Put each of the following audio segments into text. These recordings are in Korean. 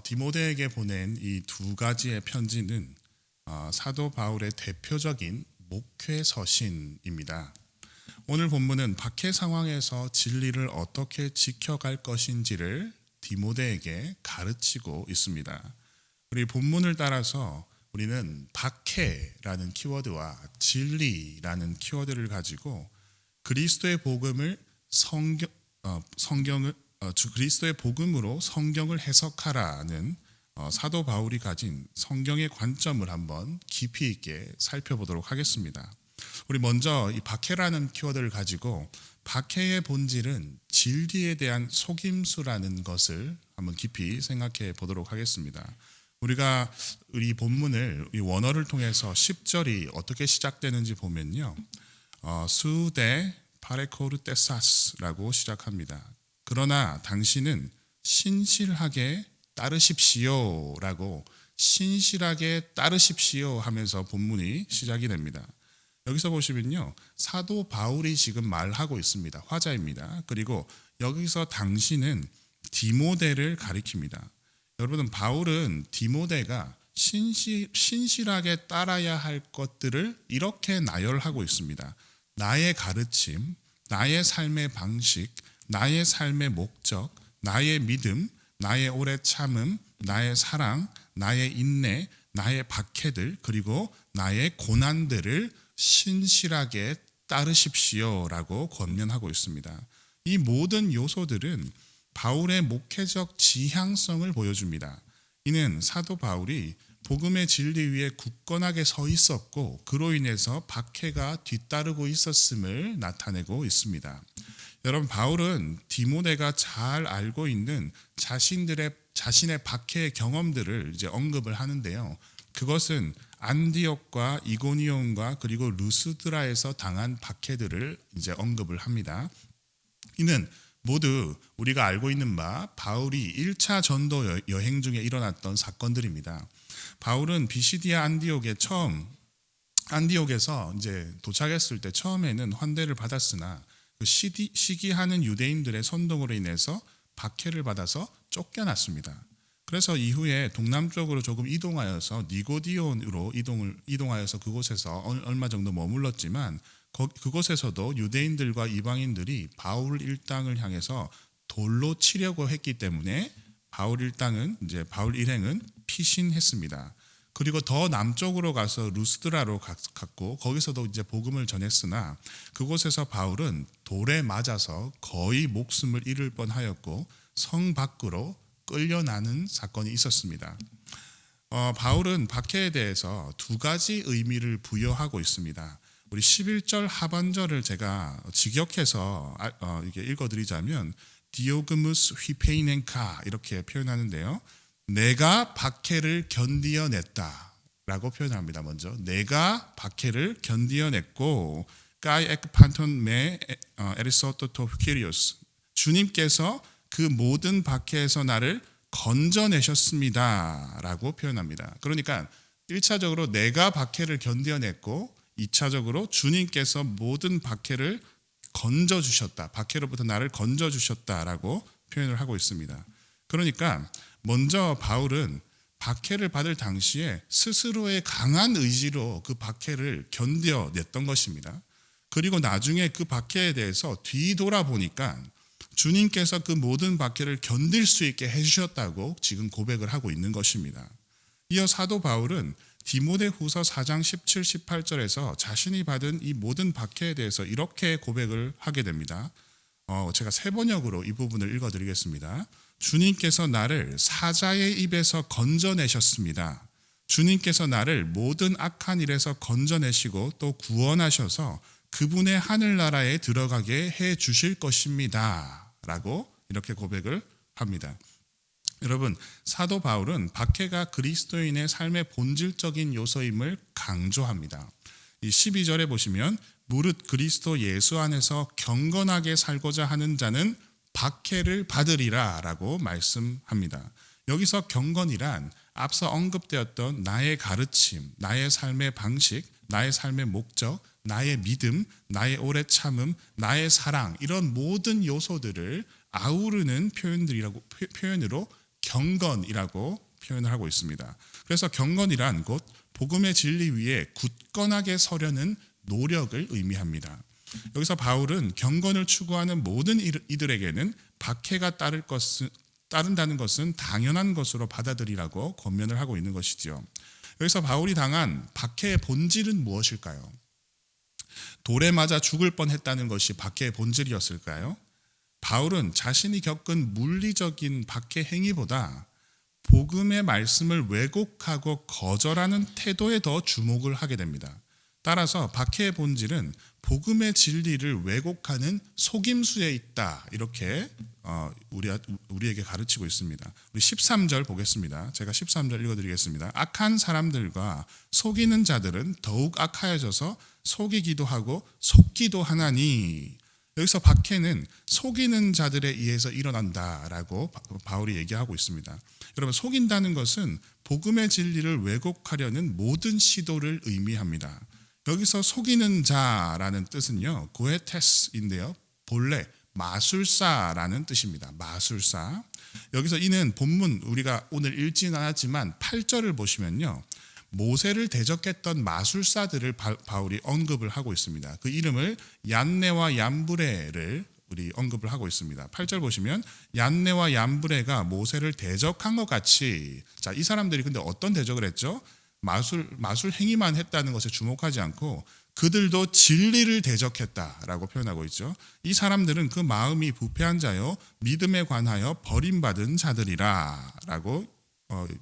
디모데에게 보낸 이 두 가지의 편지는 사도 바울의 대표적인 목회 서신입니다. 오늘 본문은 박해 상황에서 진리를 어떻게 지켜갈 것인지를 디모데에게 가르치고 있습니다. 우리 본문을 따라서 우리는 박해라는 키워드와 진리라는 키워드를 가지고 그리스도의 복음을 성경을 그리스도의 복음으로 성경을 해석하라는 사도 바울이 가진 성경의 관점을 한번 깊이 있게 살펴보도록 하겠습니다. 우리 먼저 이 박해라는 키워드를 가지고 박해의 본질은 진리에 대한 속임수라는 것을 한번 깊이 생각해 보도록 하겠습니다. 우리가 이 본문을 이 원어를 통해서 10절이 어떻게 시작되는지 보면요. 수데 파레코르 테사스라고 시작합니다. 그러나 당신은 신실하게 따르십시오라고 신실하게 따르십시오 하면서 본문이 시작이 됩니다. 여기서 보시면요. 사도 바울이 지금 말하고 있습니다. 화자입니다. 그리고 여기서 당신은 디모데를 가리킵니다. 여러분, 바울은 디모데가 신실하게 따라야 할 것들을 이렇게 나열하고 있습니다. 나의 가르침, 나의 삶의 방식, 나의 삶의 목적, 나의 믿음, 나의 오래 참음, 나의 사랑, 나의 인내, 나의 박해들, 그리고 나의 고난들을 신실하게 따르십시오라고 권면하고 있습니다. 이 모든 요소들은 바울의 목회적 지향성을 보여줍니다. 이는 사도 바울이 복음의 진리 위에 굳건하게 서 있었고 그로 인해서 박해가 뒤따르고 있었음을 나타내고 있습니다. 여러분, 바울은 디모데가 잘 알고 있는 자신의 박해의 경험들을 이제 언급을 하는데요. 그것은 안디옥과 이고니온과 그리고 루스드라에서 당한 박해들을 이제 언급을 합니다. 이는 모두 우리가 알고 있는 바 바울이 1차 전도 여행 중에 일어났던 사건들입니다. 바울은 비시디아 안디옥에서 이제 도착했을 때 처음에는 환대를 받았으나 그 시기하는 유대인들의 선동으로 인해서 박해를 받아서 쫓겨났습니다. 그래서 이후에 동남쪽으로 조금 이동하여서 니고디온으로 이동하여서 그곳에서 얼마 정도 머물렀지만 그곳에서도 유대인들과 이방인들이 바울 일당을 향해서 돌로 치려고 했기 때문에 바울 일행은 피신했습니다. 그리고 더 남쪽으로 가서 루스드라로 갔고 거기서도 이제 복음을 전했으나 그곳에서 바울은 돌에 맞아서 거의 목숨을 잃을 뻔하였고 성 밖으로 끌려나는 사건이 있었습니다. 바울은 박해에 대해서 두 가지 의미를 부여하고 있습니다. 우리 11절 하반절을 제가 직역해서 이렇게 읽어드리자면 디오그무스 휘페이넨카 이렇게 표현하는데요. 내가 박해를 견디어냈다라고 표현합니다. 먼저 내가 박해를 견디어냈고 까이 에크판톤 메 에리소토토 키리오스 주님께서 그 모든 박해에서 나를 건져내셨습니다 라고 표현합니다. 그러니까 1차적으로 내가 박해를 견디어냈고 2차적으로 주님께서 모든 박해를 건져주셨다. 박해로부터 나를 건져주셨다라고 표현을 하고 있습니다. 그러니까 먼저 바울은 박해를 받을 당시에 스스로의 강한 의지로 그 박해를 견뎌냈던 것입니다. 그리고 나중에 그 박해에 대해서 뒤돌아보니까 주님께서 그 모든 박해를 견딜 수 있게 해주셨다고 지금 고백을 하고 있는 것입니다. 이어 사도 바울은 디모데 후서 4장 17, 18절에서 자신이 받은 이 모든 박해에 대해서 이렇게 고백을 하게 됩니다. 제가 세 번역으로 이 부분을 읽어드리겠습니다. 주님께서 나를 사자의 입에서 건져내셨습니다. 주님께서 나를 모든 악한 일에서 건져내시고 또 구원하셔서 그분의 하늘나라에 들어가게 해 주실 것입니다. 라고 이렇게 고백을 합니다. 여러분, 사도 바울은 박해가 그리스도인의 삶의 본질적인 요소임을 강조합니다. 이 12절에 보시면 무릇 그리스도 예수 안에서 경건하게 살고자 하는 자는 박해를 받으리라 라고 말씀합니다. 여기서 경건이란 앞서 언급되었던 나의 가르침, 나의 삶의 방식, 나의 삶의 목적, 나의 믿음, 나의 오래 참음, 나의 사랑 이런 모든 요소들을 아우르는 표현으로 경건이라고 표현을 하고 있습니다. 그래서 경건이란 곧 복음의 진리 위에 굳건하게 서려는 노력을 의미합니다. 여기서 바울은 경건을 추구하는 모든 이들에게는 박해가 따른다는 것은 당연한 것으로 받아들이라고 권면을 하고 있는 것이지요. 여기서 바울이 당한 박해의 본질은 무엇일까요? 돌에 맞아 죽을 뻔했다는 것이 박해의 본질이었을까요? 바울은 자신이 겪은 물리적인 박해 행위보다 복음의 말씀을 왜곡하고 거절하는 태도에 더 주목을 하게 됩니다. 따라서 박해의 본질은 복음의 진리를 왜곡하는 속임수에 있다. 이렇게 우리에게 가르치고 있습니다. 우리 13절 보겠습니다. 제가 13절 읽어드리겠습니다. 악한 사람들과 속이는 자들은 더욱 악하여져서 속이기도 하고 속기도 하나니. 여기서 박해는 속이는 자들에 의해서 일어난다라고 바울이 얘기하고 있습니다. 여러분, 속인다는 것은 복음의 진리를 왜곡하려는 모든 시도를 의미합니다. 여기서 속이는 자라는 뜻은요, 고에테스인데요, 본래 마술사라는 뜻입니다. 마술사. 여기서 이는 본문 우리가 오늘 읽지는 않았지만 8절을 보시면요, 모세를 대적했던 마술사들을 바울이 언급을 하고 있습니다. 그 이름을 얀네와 얀브레를 우리 언급을 하고 있습니다. 8절 보시면 얀네와 얀브레가 모세를 대적한 것 같이, 자, 이 사람들이 근데 어떤 대적을 했죠? 마술 행위만 했다는 것에 주목하지 않고 그들도 진리를 대적했다라고 표현하고 있죠. 이 사람들은 그 마음이 부패한 자요 믿음에 관하여 버림받은 자들이라라고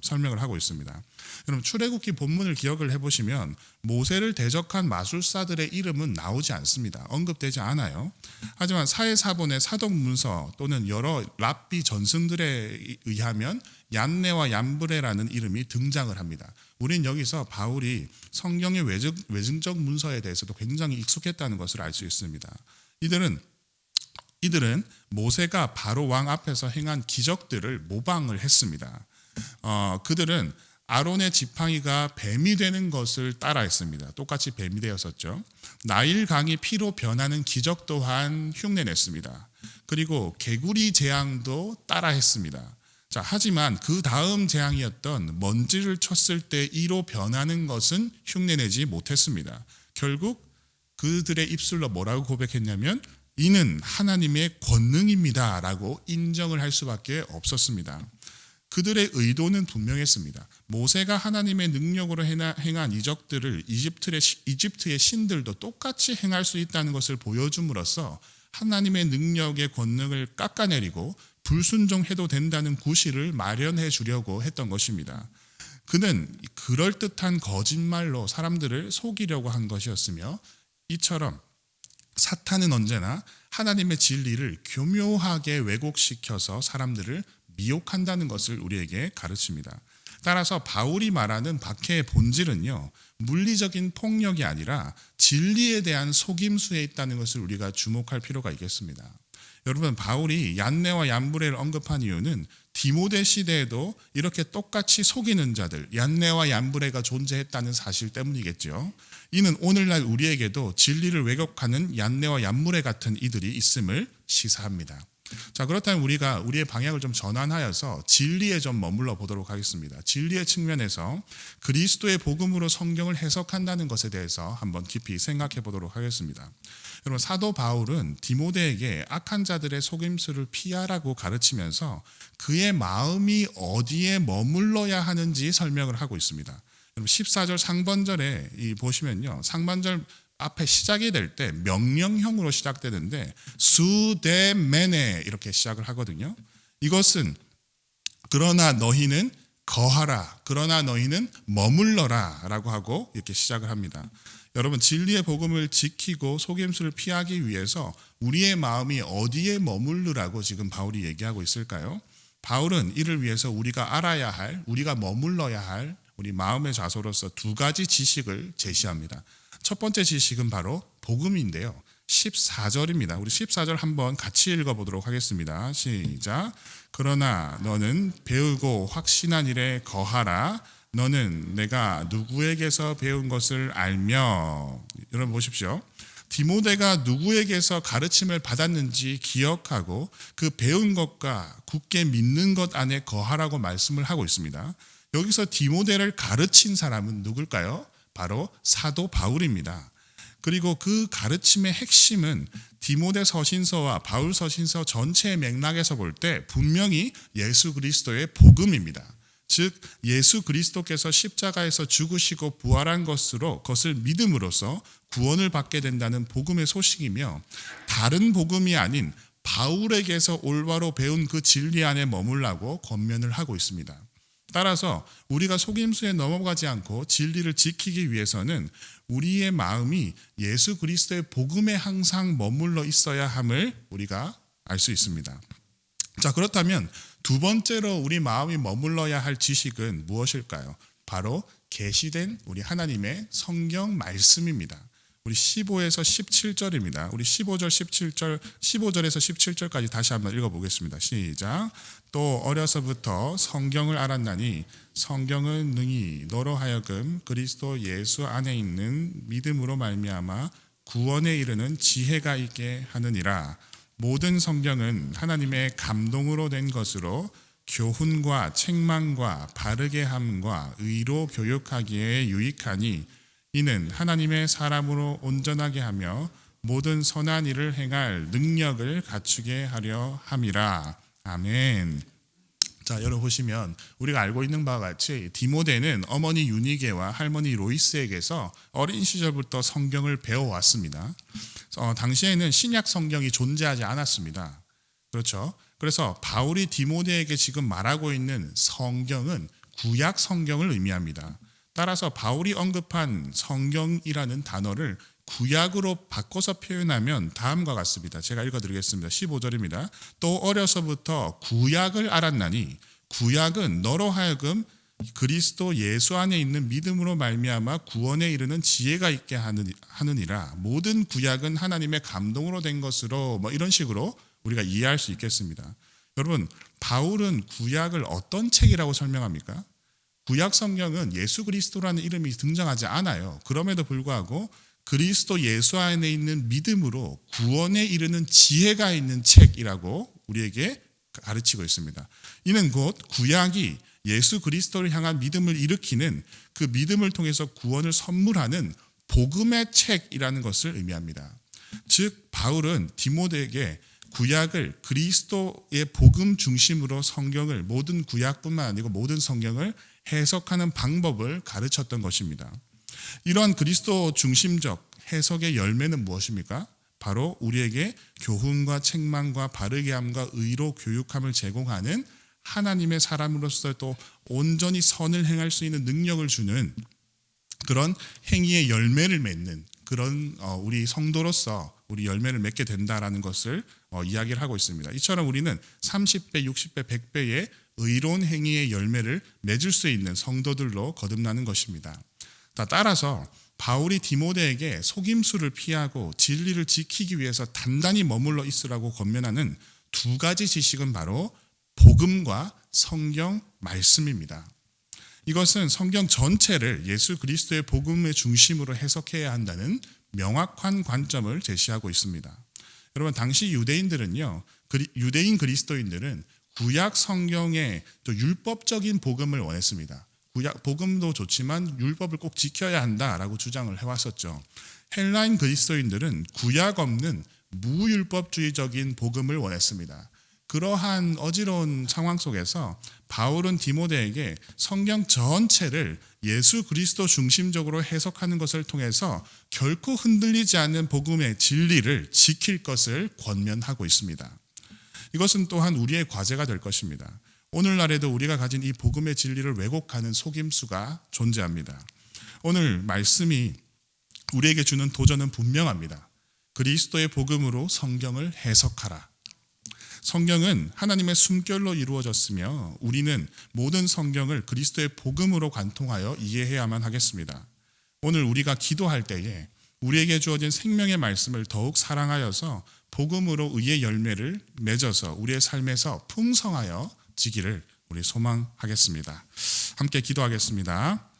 설명을 하고 있습니다. 여러분, 출애굽기 본문을 기억을 해보시면 모세를 대적한 마술사들의 이름은 나오지 않습니다. 언급되지 않아요. 하지만 사해사본의 사독문서 또는 여러 랍비 전승들에 의하면 얀네와 얀브레라는 이름이 등장을 합니다. 우린 여기서 바울이 성경의 외증적 문서에 대해서도 굉장히 익숙했다는 것을 알 수 있습니다. 이들은 모세가 바로 왕 앞에서 행한 기적들을 모방을 했습니다. 그들은 아론의 지팡이가 뱀이 되는 것을 따라했습니다. 똑같이 뱀이 되었었죠. 나일 강이 피로 변하는 기적 또한 흉내냈습니다. 그리고 개구리 재앙도 따라했습니다. 자, 하지만 그 다음 재앙이었던 먼지를 쳤을 때 이로 변하는 것은 흉내내지 못했습니다. 결국 그들의 입술로 뭐라고 고백했냐면 이는 하나님의 권능입니다 라고 인정을 할 수밖에 없었습니다. 그들의 의도는 분명했습니다. 모세가 하나님의 능력으로 행한 이적들을 이집트의 신들도 똑같이 행할 수 있다는 것을 보여줌으로써 하나님의 능력의 권능을 깎아내리고 불순종해도 된다는 구실을 마련해 주려고 했던 것입니다. 그는 그럴듯한 거짓말로 사람들을 속이려고 한 것이었으며 이처럼 사탄은 언제나 하나님의 진리를 교묘하게 왜곡시켜서 사람들을 미혹한다는 것을 우리에게 가르칩니다. 따라서 바울이 말하는 박해의 본질은요, 물리적인 폭력이 아니라 진리에 대한 속임수에 있다는 것을 우리가 주목할 필요가 있겠습니다. 여러분, 바울이 얀네와 얀브레를 언급한 이유는 디모데 시대에도 이렇게 똑같이 속이는 자들, 얀네와 얀브레가 존재했다는 사실 때문이겠죠. 이는 오늘날 우리에게도 진리를 왜곡하는 얀네와 얀브레 같은 이들이 있음을 시사합니다. 자, 그렇다면 우리가 우리의 방향을 좀 전환하여서 진리에 좀 머물러 보도록 하겠습니다. 진리의 측면에서 그리스도의 복음으로 성경을 해석한다는 것에 대해서 한번 깊이 생각해 보도록 하겠습니다. 여러분, 사도 바울은 디모데에게 악한 자들의 속임수를 피하라고 가르치면서 그의 마음이 어디에 머물러야 하는지 설명을 하고 있습니다. 여러분, 14절 상반절에 보시면요, 상반절 앞에 시작이 될 때 명령형으로 시작되는데 수데메네 이렇게 시작을 하거든요. 이것은 그러나 너희는 거하라, 그러나 너희는 머물러라 라고 하고 이렇게 시작을 합니다. 여러분, 진리의 복음을 지키고 속임수를 피하기 위해서 우리의 마음이 어디에 머무르라고 지금 바울이 얘기하고 있을까요? 바울은 이를 위해서 우리가 알아야 할, 우리가 머물러야 할 우리 마음의 좌소로서 두 가지 지식을 제시합니다. 첫 번째 지식은 바로 복음인데요. 14절입니다. 우리 14절 한번 같이 읽어보도록 하겠습니다. 시작. 그러나 너는 배우고 확신한 일에 거하라. 너는 내가 누구에게서 배운 것을 알며. 여러분 보십시오. 디모데가 누구에게서 가르침을 받았는지 기억하고 그 배운 것과 굳게 믿는 것 안에 거하라고 말씀을 하고 있습니다. 여기서 디모데를 가르친 사람은 누굴까요? 바로 사도 바울입니다. 그리고 그 가르침의 핵심은 디모데 서신서와 바울 서신서 전체의 맥락에서 볼 때 분명히 예수 그리스도의 복음입니다. 즉 예수 그리스도께서 십자가에서 죽으시고 부활한 것으로 그것을 믿음으로써 구원을 받게 된다는 복음의 소식이며, 다른 복음이 아닌 바울에게서 올바로 배운 그 진리 안에 머물라고 권면을 하고 있습니다. 따라서 우리가 속임수에 넘어가지 않고 진리를 지키기 위해서는 우리의 마음이 예수 그리스도의 복음에 항상 머물러 있어야 함을 우리가 알 수 있습니다. 자, 그렇다면 두 번째로 우리 마음이 머물러야 할 지식은 무엇일까요? 바로 계시된 우리 하나님의 성경 말씀입니다. 우리 15에서 17절입니다. 우리 15절에서 17절까지 다시 한번 읽어보겠습니다. 시작. 또 어려서부터 성경을 알았나니 성경은 능히 너로 하여금 그리스도 예수 안에 있는 믿음으로 말미암아 구원에 이르는 지혜가 있게 하느니라. 모든 성경은 하나님의 감동으로 된 것으로 교훈과 책망과 바르게 함과 의로 교육하기에 유익하니 이는 하나님의 사람으로 온전하게 하며 모든 선한 일을 행할 능력을 갖추게 하려 함이라. 아멘. 자, 여러분 보시면 우리가 알고 있는 바와 같이 디모데는 어머니 유니게와 할머니 로이스에게서 어린 시절부터 성경을 배워왔습니다. 당시에는 신약 성경이 존재하지 않았습니다. 그렇죠? 그래서 바울이 디모데에게 지금 말하고 있는 성경은 구약 성경을 의미합니다. 따라서 바울이 언급한 성경이라는 단어를 구약으로 바꿔서 표현하면 다음과 같습니다. 제가 읽어드리겠습니다. 15절입니다. 또 어려서부터 구약을 알았나니 구약은 너로 하여금 그리스도 예수 안에 있는 믿음으로 말미암아 구원에 이르는 지혜가 있게 하느니라. 모든 구약은 하나님의 감동으로 된 것으로 이런 식으로 우리가 이해할 수 있겠습니다. 여러분, 바울은 구약을 어떤 책이라고 설명합니까? 구약 성경은 예수 그리스도라는 이름이 등장하지 않아요. 그럼에도 불구하고 그리스도 예수 안에 있는 믿음으로 구원에 이르는 지혜가 있는 책이라고 우리에게 가르치고 있습니다. 이는 곧 구약이 예수 그리스도를 향한 믿음을 일으키는, 그 믿음을 통해서 구원을 선물하는 복음의 책이라는 것을 의미합니다. 즉 바울은 디모데에게 구약을 그리스도의 복음 중심으로 성경을, 모든 구약뿐만 아니고 모든 성경을 해석하는 방법을 가르쳤던 것입니다. 이러한 그리스도 중심적 해석의 열매는 무엇입니까? 바로 우리에게 교훈과 책망과 바르게 함과 의로 교육함을 제공하는 하나님의 사람으로서 또 온전히 선을 행할 수 있는 능력을 주는 그런 행위의 열매를 맺는 그런 우리 성도로서 우리 열매를 맺게 된다라는 것을 이야기를 하고 있습니다. 이처럼 우리는 30배, 60배, 100배의 의로운 행위의 열매를 맺을 수 있는 성도들로 거듭나는 것입니다. 따라서 바울이 디모데에게 속임수를 피하고 진리를 지키기 위해서 단단히 머물러 있으라고 권면하는 두 가지 지식은 바로 복음과 성경 말씀입니다. 이것은 성경 전체를 예수 그리스도의 복음의 중심으로 해석해야 한다는 명확한 관점을 제시하고 있습니다. 여러분, 당시 유대인들은요, 유대인 그리스도인들은 구약 성경의 또 율법적인 복음을 원했습니다. 구약 복음도 좋지만 율법을 꼭 지켜야 한다라고 주장을 해왔었죠. 헬라인 그리스도인들은 구약 없는 무율법주의적인 복음을 원했습니다. 그러한 어지러운 상황 속에서 바울은 디모데에게 성경 전체를 예수 그리스도 중심적으로 해석하는 것을 통해서 결코 흔들리지 않는 복음의 진리를 지킬 것을 권면하고 있습니다. 이것은 또한 우리의 과제가 될 것입니다. 오늘날에도 우리가 가진 이 복음의 진리를 왜곡하는 속임수가 존재합니다. 오늘 말씀이 우리에게 주는 도전은 분명합니다. 그리스도의 복음으로 성경을 해석하라. 성경은 하나님의 숨결로 이루어졌으며 우리는 모든 성경을 그리스도의 복음으로 관통하여 이해해야만 하겠습니다. 오늘 우리가 기도할 때에 우리에게 주어진 생명의 말씀을 더욱 사랑하여서 복음으로 의의 열매를 맺어서 우리의 삶에서 풍성하여 지기를 우리 소망하겠습니다. 함께 기도하겠습니다.